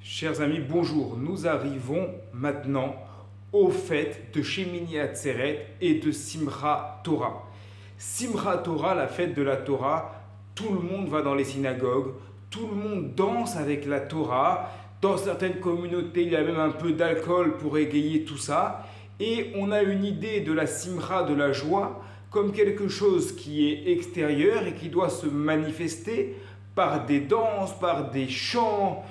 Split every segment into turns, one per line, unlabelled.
Chers amis, bonjour. Nous arrivons maintenant aux fêtes de Shemini Atzeret et de Simchat Torah. Simchat Torah, la fête de la Torah, tout le monde va dans les synagogues, tout le monde danse avec la Torah. Dans certaines communautés, il y a même un peu d'alcool pour égayer tout ça. Et on a une idée de la Simcha, de la joie, comme quelque chose qui est extérieur et qui doit se manifester par des danses, par des chants.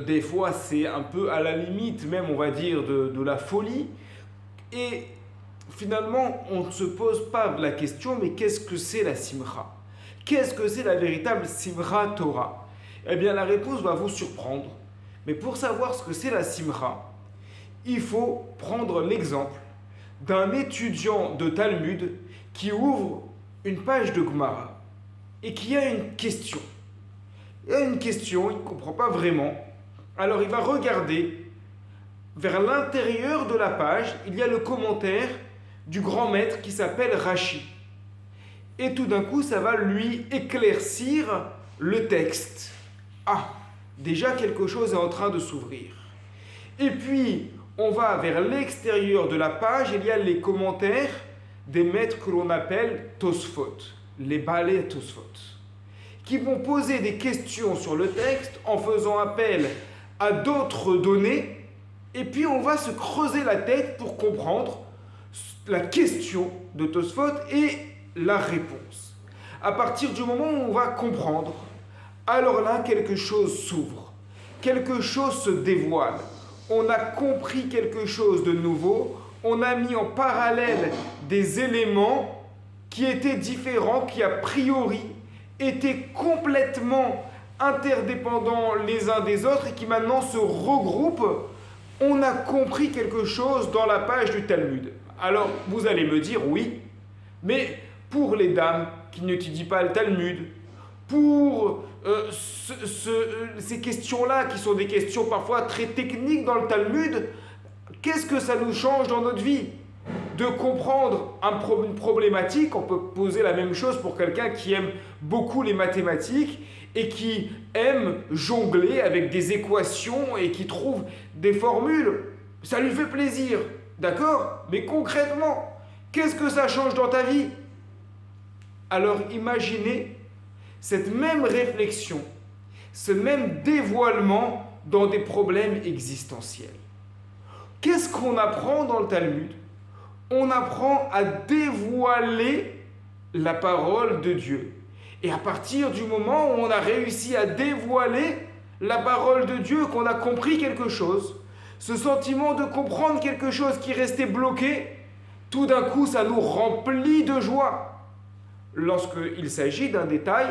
Des fois, c'est un peu à la limite, même on va dire, de la folie. Et finalement, on ne se pose pas la question, mais qu'est-ce que c'est la Simcha? Qu'est-ce que c'est la véritable Simchat Torah? Eh bien, la réponse va vous surprendre. Mais pour savoir ce que c'est la Simcha, il faut prendre l'exemple d'un étudiant de Talmud qui ouvre une page de Gemara et qui a une question. Il a une question, il ne comprend pas vraiment. Alors il va regarder vers l'intérieur de la page, il y a le commentaire du grand maître qui s'appelle Rashi. Et tout d'un coup, ça va lui éclaircir le texte. Ah, déjà quelque chose est en train de s'ouvrir. Et puis, on va vers l'extérieur de la page, il y a les commentaires des maîtres que l'on appelle Tosfot, les Baalei Tosfot, qui vont poser des questions sur le texte en faisant appel à d'autres données, et puis on va se creuser la tête pour comprendre la question de Tosfot et la réponse. À partir du moment où on va comprendre, alors là, quelque chose s'ouvre, quelque chose se dévoile. On a compris quelque chose de nouveau, on a mis en parallèle des éléments qui étaient différents, qui a priori étaient complètement interdépendants les uns des autres et qui maintenant se regroupent. On a compris quelque chose dans la page du Talmud. Alors, vous allez me dire, oui, mais pour les dames qui n'étudient pas le Talmud, pour ces questions-là, qui sont des questions parfois très techniques dans le Talmud, qu'est-ce que ça nous change dans notre vie? De comprendre une problématique, on peut poser la même chose pour quelqu'un qui aime beaucoup les mathématiques et qui aime jongler avec des équations et qui trouve des formules. Ça lui fait plaisir, d'accord? Mais concrètement, qu'est-ce que ça change dans ta vie? Alors imaginez cette même réflexion, ce même dévoilement dans des problèmes existentiels. Qu'est-ce qu'on apprend dans le Talmud? On apprend à dévoiler la parole de Dieu. Et à partir du moment où on a réussi à dévoiler la parole de Dieu, qu'on a compris quelque chose, ce sentiment de comprendre quelque chose qui restait bloqué, tout d'un coup, ça nous remplit de joie. Lorsqu'il s'agit d'un détail,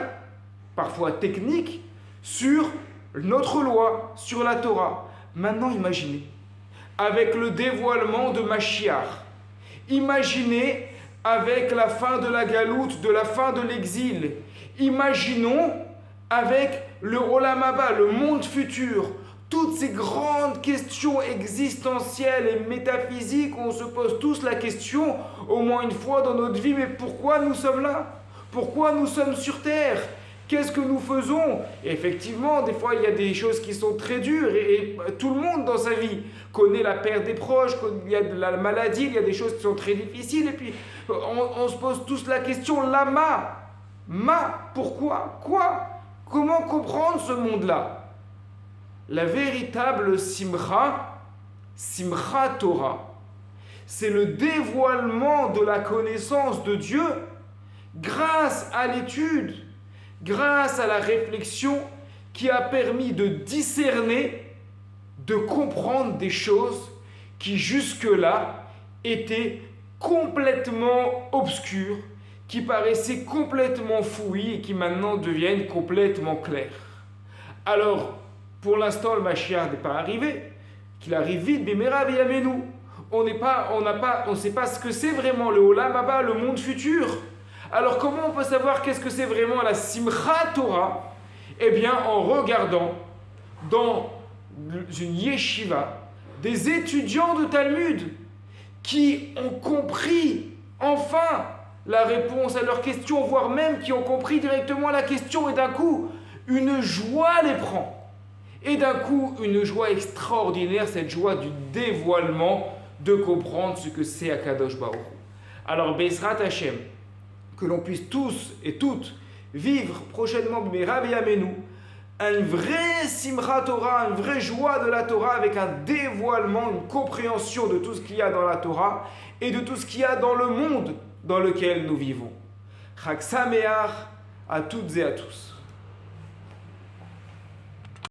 parfois technique, sur notre loi, sur la Torah. Maintenant, imaginez, avec le dévoilement de Mashiach, imaginez avec la fin de la galoute, de la fin de l'exil, imaginons avec le Olam Haba, le monde futur, toutes ces grandes questions existentielles et métaphysiques où on se pose tous la question, au moins une fois dans notre vie, mais pourquoi nous sommes là? Pourquoi nous sommes sur Terre? Qu'est-ce que nous faisons? Et effectivement, des fois, il y a des choses qui sont très dures et tout le monde dans sa vie connaît la perte des proches, il y a de la maladie, il y a des choses qui sont très difficiles et puis on se pose tous la question, lama, pourquoi? Quoi? Comment comprendre ce monde-là? La véritable Simcha Torah, c'est le dévoilement de la connaissance de Dieu grâce à l'étude, grâce à la réflexion qui a permis de discerner, de comprendre des choses qui jusque-là étaient complètement obscures, qui paraissaient complètement fouilles et qui maintenant deviennent complètement claires. Alors, pour l'instant, le Mashiach n'est pas arrivé, qu'il arrive vite, Bimera Veyamenu. On ne sait pas ce que c'est vraiment le Olam Haba, le monde futur. Alors comment on peut savoir qu'est-ce que c'est vraiment la Simchat Torah? Eh bien en regardant dans une yeshiva des étudiants de Talmud qui ont compris enfin la réponse à leurs questions, voire même qui ont compris directement la question et d'un coup une joie les prend. Et d'un coup, une joie extraordinaire, cette joie du dévoilement, de comprendre ce que c'est Akadosh Baruch Hu. Alors, Bezrat Hashem, que l'on puisse tous et toutes vivre prochainement, B'meira v'yameinu, un vrai Simchat Torah, une vraie joie de la Torah avec un dévoilement, une compréhension de tout ce qu'il y a dans la Torah et de tout ce qu'il y a dans le monde dans lequel nous vivons. Chag Sameach à toutes et à tous.